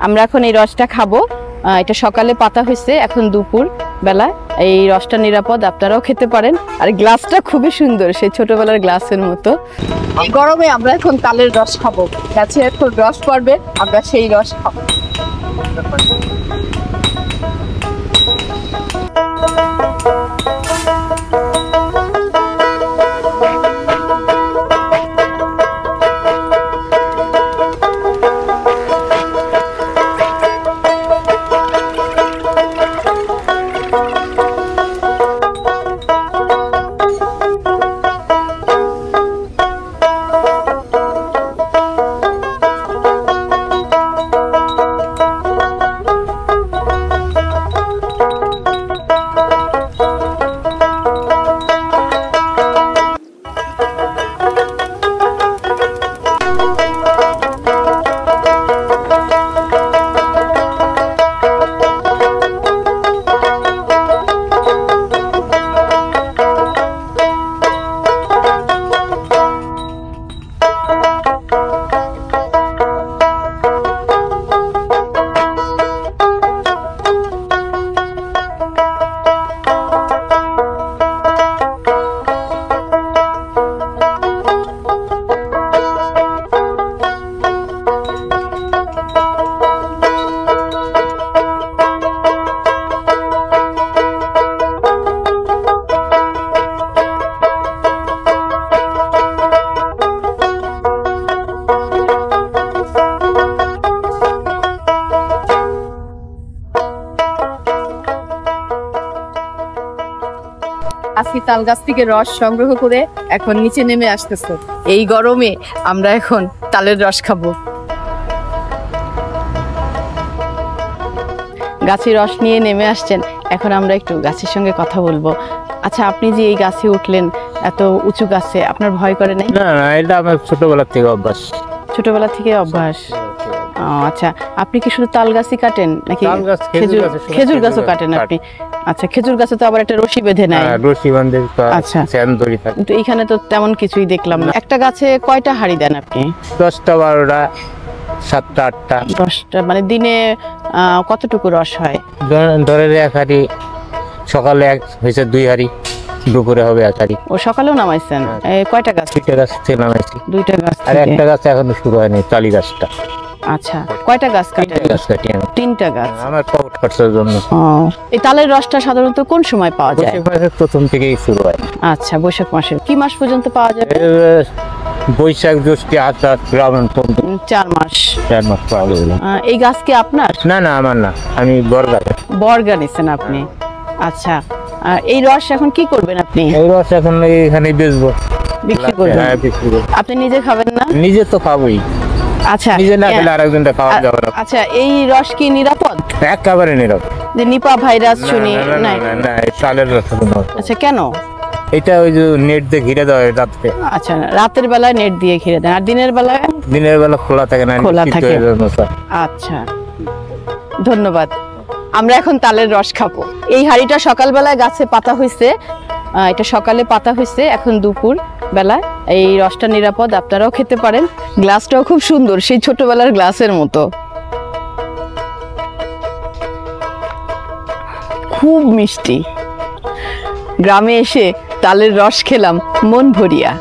আমরা এখন এই রসটা খাবো। এটা সকালে পাতা হয়েছে, এখন দুপুর বেলা। এই রসটা নিরাপদ, আপনারাও খেতে পারেন। আর গ্লাসটা খুবই সুন্দর, সেই ছোটবেলার গ্লাসের মতো। এই গরমে আমরা এখন তালের রস খাবো। গাছে এখন রস পড়বে, আমরা সেই রস খাবো। আসি তাল গাছ থেকে রস সংগ্রহ করে এখন নিচে নেমে আসতেছে। এই গরমে আমরা এখন তালের রস খাবো। গাছের রস নিয়ে নেমে আসছেন, এখন আমরা একটু গাছের সঙ্গে কথা বলবো। আচ্ছা, আপনি যে এই গাছে উঠলেন, এত উঁচু গাছে, আপনার ভয় করে নাই? না না, এটা আমার ছোটবেলা থেকে অভ্যাস। ছোটবেলা থেকে অভ্যাস। আচ্ছা, আপনি কি শুধু তাল গাছই কাটেন নাকি খেজুর গাছও কাটেন আপনি? আচ্ছা, খেজুর গাছে তো আবার একটা রশি বেঁধে নেয়। রশি বাঁধে। আচ্ছা, কিন্তু এইখানে তো তেমন কিছুই দেখলাম না। একটা গাছে কয়টা হাঁড়ি দেন আপনি? 10টা 12টা 7টা 8টা। 10টা মানে দিনে কতটুকু রস হয়? ধরে এক হাঁড়ি, সকালে এক হয়েছে 2 হাঁড়ি, দুপুরে হবে 1 হাঁড়ি। ও, সকালেও নামাইছেন? কয়টা গাছ? 2টা গাছ থেকে নামাইছি। 2টা গাছ। আর একটা গাছ এখনো শুরু হয়নি, তালি গাছটা। আচ্ছা, কয়টা গাছ কাটেন? 3টা গাছ। আমার পকেট খরচার জন্য। এই তালের রসটা সাধারণত কোন সময় পাওয়া যায়? বৈশাখ মাসের প্রথম থেকেই শুরু হয়। আচ্ছা, বৈশাখ মাসের কি মাস পর্যন্ত পাওয়া যাবে? বৈশাখ জ্যৈষ্ঠ আষাঢ় শ্রাবণ 4 মাস। 4 মাস পাওয়া যাবে। এই গাছ কি আপনার? না না, আমার না, আমি বর্গা নিছেন আপনি। আচ্ছা, এই রস এখন কি করবেন আপনি? এই রস এখন এখানে বেচবো, বিক্রি করবেন? হ্যাঁ, বিক্রি করব। আপনি নিজে খাবেন না? নিজে তো খাবোই। আচ্ছা, নিজে না খেলে আরেকজনটা খাওয়া যাবে না। আচ্ছা, এই রস কি নিরাপদ? একেবারে নিরাপদ। যে নিপা ভাইরাস শুনি নাই? না, তালের রস। আচ্ছা, কেন? এটা ওই যে নেট দিয়ে ঘিরে দেওয়া হয় রাতে। আচ্ছা, রাতের বেলায় নেট দিয়ে ঘিরে দেন, আর দিনের বেলায়? দিনের বেলা খোলা থাকে না, খোলা থাকে। আচ্ছা, ধন্যবাদ। আমরা এখন তালের রস খাবো। এই হাঁড়িটা সকালবেলায় গাছে পাতা হয়েছে, এটা সকালে পাতা হয়েছে, এখন দুপুর বেলা। এই রসটা নিরাপদ, আপনারাও খেতে পারেন। গ্লাসটাও খুব সুন্দর, সেই ছোটবেলার গ্লাসের মতো। খুব মিষ্টি। গ্রামে এসে তালের রস খেলাম মন ভরিয়া।